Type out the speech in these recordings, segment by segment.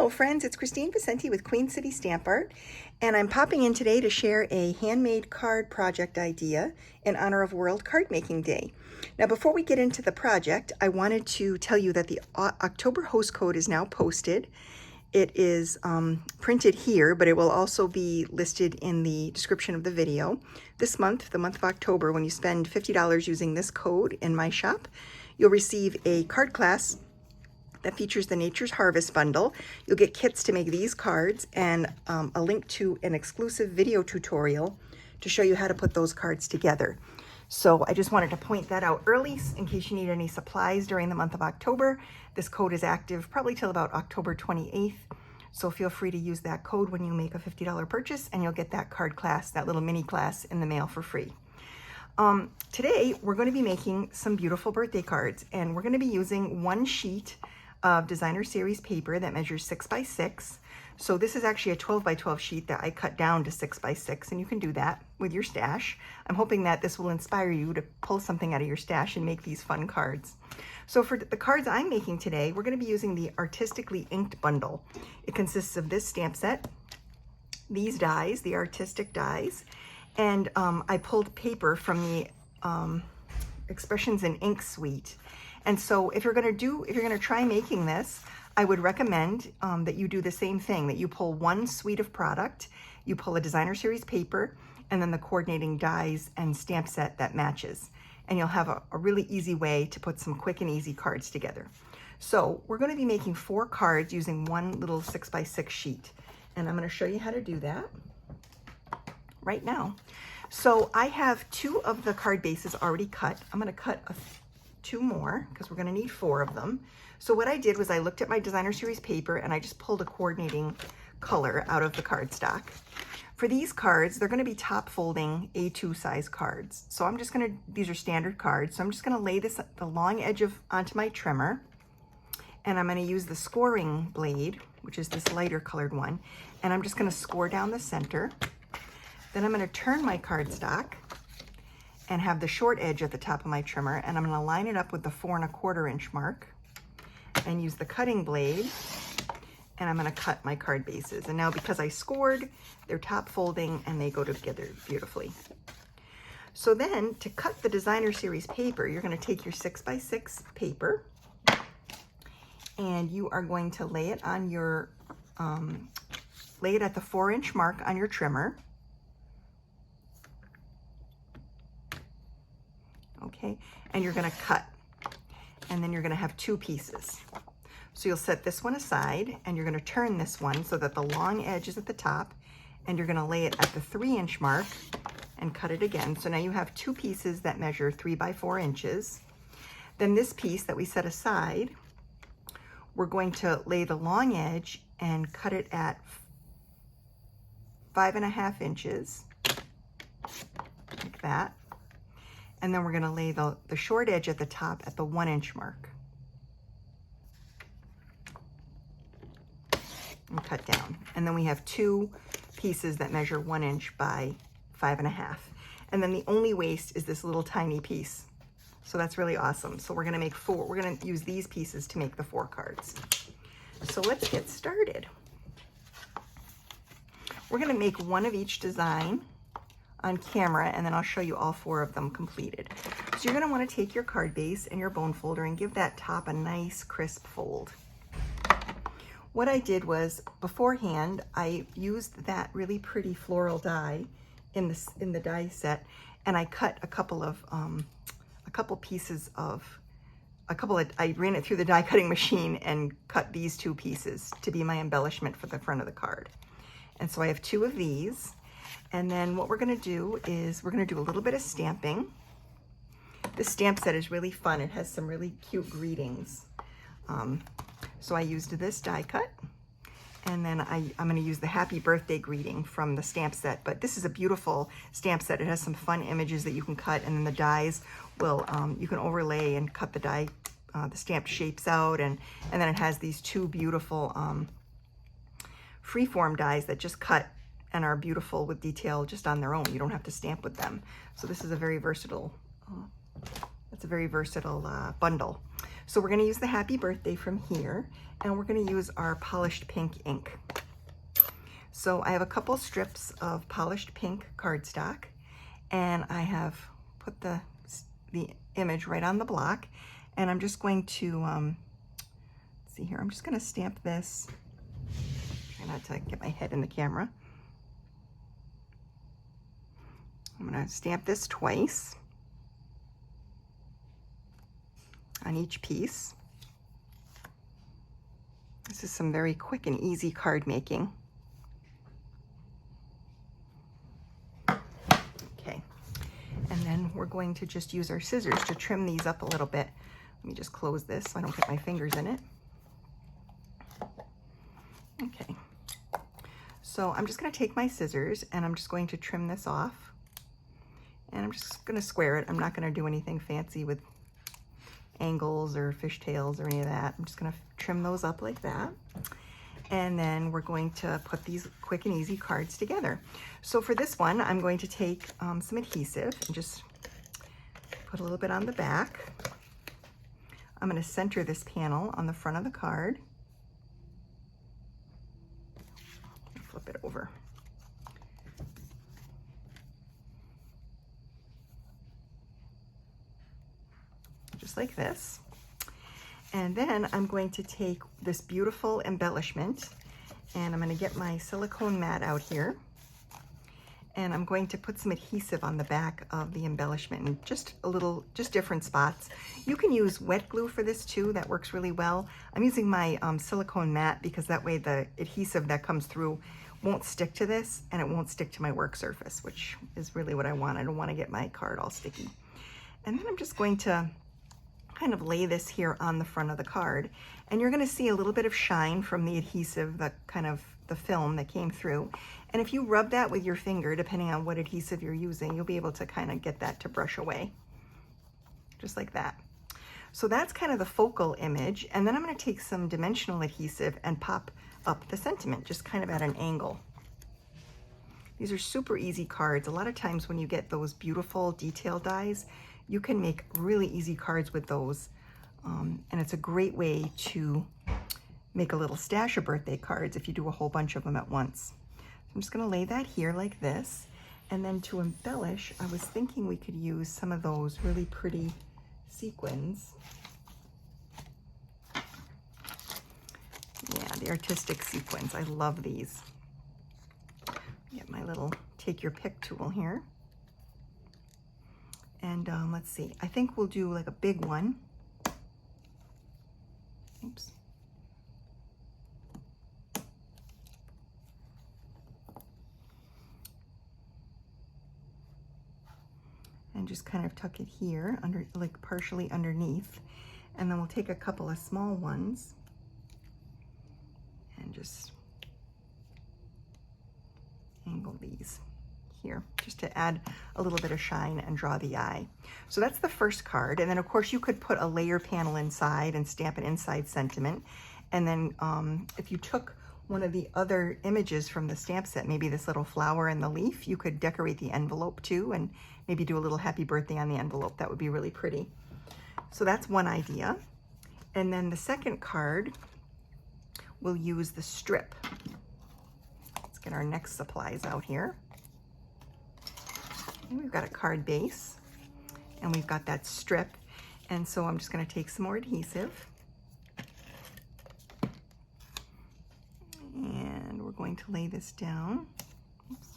Hello friends, it's Kristine Vicenti with Queen City Stamp Art, and I'm popping in today to share a handmade card project idea in honor of World Card Making Day. Now before we get into the project, I wanted to tell you that the October host code is now posted. It is printed here, but it will also be listed in the description of the video. This month, the month of October, when you spend $50 using this code in my shop, you'll receive a card class that features the Nature's Harvest bundle. You'll get kits to make these cards and a link to an exclusive video tutorial to show you how to put those cards together. So I just wanted to point that out early in case you need any supplies during the month of October. This code is active probably till about October 28th. So feel free to use that code when you make a $50 purchase and you'll get that card class, that little mini class in the mail for free. Today we're going to be making some beautiful birthday cards, and we're going to be using one sheet of designer series paper that measures 6 by 6. So this is actually a 12 by 12 sheet that I cut down to 6 by 6, and you can do that with your stash. I'm hoping that this will inspire you to pull something out of your stash and make these fun cards. So for the cards I'm making today, we're going to be using the Artistically inked bundle. It consists of this stamp set, these dies, the artistic dies, and I pulled paper from the Expressions in Ink suite. And so if you're going to try making this, I would recommend that you do the same thing, that you pull one suite of product, you pull a designer series paper, and then the coordinating dies and stamp set that matches. And you'll have a really easy way to put some quick and easy cards together. So we're going to be making 4 cards using one little 6 by 6 sheet. And I'm going to show you how to do that right now. So I have 2 of the card bases already cut. I'm going to cut 2 more because we're going to need 4 of them. So what I did was I looked at my designer series paper and I just pulled a coordinating color out of the cardstock. For these cards, they're going to be top folding A2 size cards. So I'm just going to, these are standard cards, so I'm just going to lay the long edge onto my trimmer, and I'm going to use the scoring blade, which is this lighter colored one, and I'm just going to score down the center. Then I'm going to turn my cardstock and have the short edge at the top of my trimmer, and I'm going to line it up with the 4 1/4 inch mark and use the cutting blade, and I'm going to cut my card bases. And now because I scored, they're top folding and they go together beautifully. So then to cut the designer series paper, you're going to take your 6 by 6 paper and you are going to lay it on your lay it at the 4 inch mark on your trimmer. Okay, and you're going to cut, and then you're going to have 2 pieces. So you'll set this one aside and you're going to turn this one so that the long edge is at the top, and you're going to lay it at the 3 inch mark and cut it again. So now you have 2 pieces that measure 3 by 4 inches. Then this piece that we set aside, we're going to lay the long edge and cut it at 5 1/2 inches, like that. And then we're going to lay the short edge at the top at the 1 inch mark and cut down. And then we have 2 pieces that measure 1 inch by 5 1/2. And then the only waste is this little tiny piece. So that's really awesome. So we're going to make 4. We're going to use these pieces to make the 4 cards. So let's get started. We're going to make one of each design on camera, and then I'll show you all 4 of them completed. So you're going to want to take your card base and your bone folder and give that top a nice crisp fold. What I did was beforehand I used that really pretty floral die in the die set, and I cut a couple pieces of I ran it through the die cutting machine and cut these 2 pieces to be my embellishment for the front of the card. And so I have 2 of these. And then what we're going to do is we're going to do a little bit of stamping. This stamp set is really fun. It has some really cute greetings. So I used this die cut, and then I'm going to use the happy birthday greeting from the stamp set. But this is a beautiful stamp set. It has some fun images that you can cut, and then the dies will you can overlay and cut the die, the stamped shapes out, and then it has these 2 beautiful freeform dies that just cut and are beautiful with detail just on their own. You don't have to stamp with them. So this is a very versatile, It's a very versatile bundle. So we're gonna use the happy birthday from here, and we're gonna use our polished pink ink. So I have a couple strips of polished pink cardstock, and I have put the image right on the block, and I'm just going to, let's see here, I'm just gonna stamp this. Try not to get my head in the camera. I'm gonna stamp this twice on each piece. This is some very quick and easy card making. Okay, and then we're going to just use our scissors to trim these up a little bit. Let me just close this so I don't get my fingers in it. Okay, so I'm just going to take my scissors and I'm just going to trim this off. And I'm just going to square it. I'm not going to do anything fancy with angles or fishtails or any of that. I'm just going to trim those up like that. And then we're going to put these quick and easy cards together. So for this one, I'm going to take some adhesive and just put a little bit on the back. I'm going to center this panel on the front of the card. Flip it over. Just like this. And then I'm going to take this beautiful embellishment, and I'm going to get my silicone mat out here, and I'm going to put some adhesive on the back of the embellishment, and just different spots. You can use wet glue for this too. That works really well. I'm using my silicone mat because that way the adhesive that comes through won't stick to this, and it won't stick to my work surface, which is really what I want. I don't want to get my card all sticky. And then I'm just going to kind of lay this here on the front of the card, and you're going to see a little bit of shine from the adhesive, the kind of the film that came through. And if you rub that with your finger, depending on what adhesive you're using, you'll be able to kind of get that to brush away, just like that. So that's kind of the focal image, and then I'm going to take some dimensional adhesive and pop up the sentiment, just kind of at an angle. These are super easy cards. A lot of times when you get those beautiful detail dies, you can make really easy cards with those, and it's a great way to make a little stash of birthday cards if you do a whole bunch of them at once. I'm just going to lay that here like this, and then to embellish, I was thinking we could use some of those really pretty sequins. Yeah, the artistic sequins. I love these. Get my little take your pick tool here. And let's see, I think we'll do like a big one. Oops. And just kind of tuck it here, under, like partially underneath. And then we'll take a couple of small ones and just angle these here, just to add a little bit of shine and draw the eye. So that's the first card. And then of course you could put a layer panel inside and stamp an inside sentiment. And then if you took one of the other images from the stamp set, maybe this little flower and the leaf, you could decorate the envelope too, and maybe do a little happy birthday on the envelope. That would be really pretty. So that's one idea. And then the second card, we'll use the strip. Let's get our next supplies out here. And we've got a card base, and we've got that strip. And so I'm just going to take some more adhesive, and we're going to lay this down. Oops.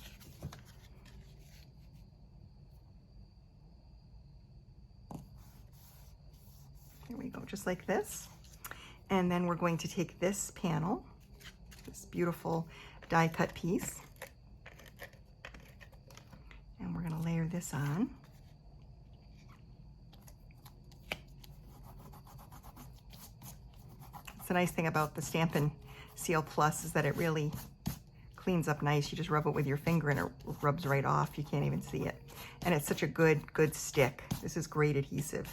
There we go, just like this. And then we're going to take this panel, this beautiful die cut piece, and we're going to layer this on. It's a nice thing about the Stampin' Seal Plus is that it really cleans up nice. You just rub it with your finger and it rubs right off. You can't even see it. And it's such a good stick. This is great adhesive.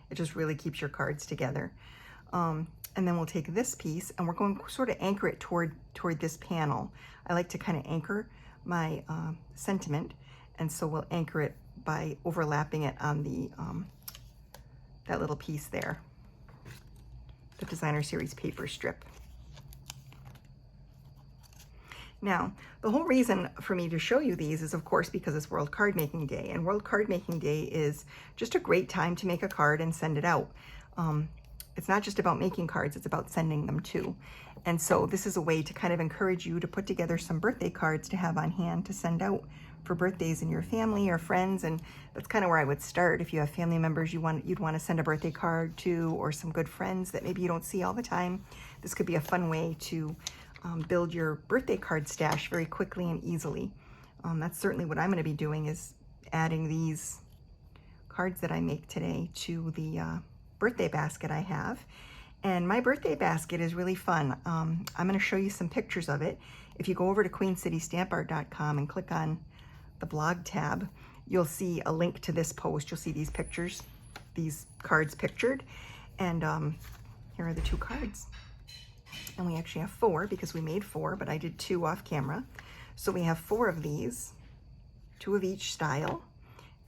It just really keeps your cards together. And then we'll take this piece and we're going to sort of anchor it toward this panel. I like to kind of anchor my sentiment, and so we'll anchor it by overlapping it on that little piece there, the designer series paper strip. Now, the whole reason for me to show you these is, of course, because it's World Card Making Day, and World Card Making Day is just a great time to make a card and send it out. It's not just about making cards, it's about sending them too. And so this is a way to kind of encourage you to put together some birthday cards to have on hand to send out for birthdays in your family or friends. And that's kind of where I would start. If you have family members you'd want to send a birthday card to, or some good friends that maybe you don't see all the time, this could be a fun way to build your birthday card stash very quickly and easily. That's certainly what I'm going to be doing, is adding these cards that I make today to the birthday basket I have. And my birthday basket is really fun. I'm going to show you some pictures of it. If you go over to queencitystampart.com and click on the blog tab, you'll see a link to this post. You'll see these pictures, these cards pictured. And here are the 2 cards. And we actually have 4 because we made 4, but I did 2 off camera. So we have 4 of these, 2 of each style.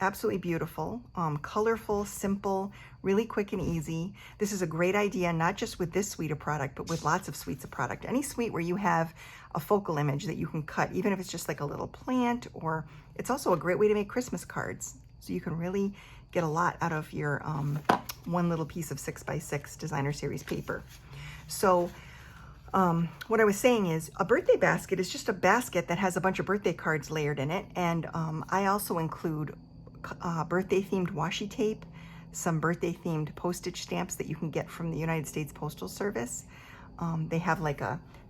Absolutely beautiful, colorful, simple, really quick and easy. This is a great idea, not just with this suite of product, but with lots of suites of product. Any suite where you have a focal image that you can cut, even if it's just like a little plant, or it's also a great way to make Christmas cards. So you can really get a lot out of your one little piece of 6x6 designer series paper. So what I was saying is, a birthday basket is just a basket that has a bunch of birthday cards layered in it. And I also include birthday themed washi tape, some birthday themed postage stamps that you can get from the United States Postal Service. They have like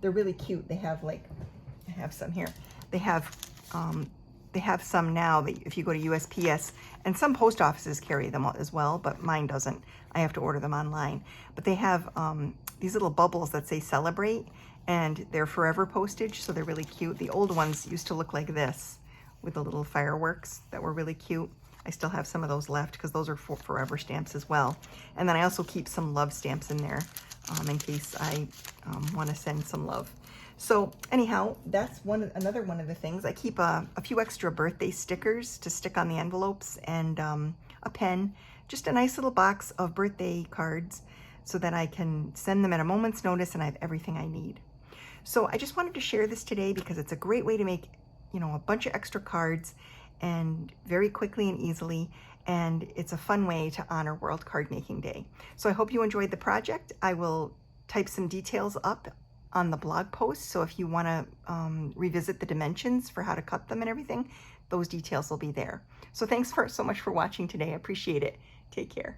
they're really cute. They have like, I have some here. They have some now that if you go to USPS, and some post offices carry them as well, but mine doesn't. I have to order them online. But they have these little bubbles that say celebrate, and they're forever postage, so they're really cute. The old ones used to look like this with the little fireworks that were really cute. I still have some of those left because those are forever stamps as well. And then I also keep some love stamps in there in case I want to send some love. So anyhow, that's another one of the things. I keep a few extra birthday stickers to stick on the envelopes, and a pen, just a nice little box of birthday cards so that I can send them at a moment's notice and I have everything I need. So I just wanted to share this today because it's a great way to make, you know, a bunch of extra cards, and very quickly and easily, and it's a fun way to honor World Card Making Day. So I hope you enjoyed the project. I will type some details up on the blog post, so if you want to revisit the dimensions for how to cut them and everything, those details will be there. So thanks so much for watching today. I appreciate it. Take care.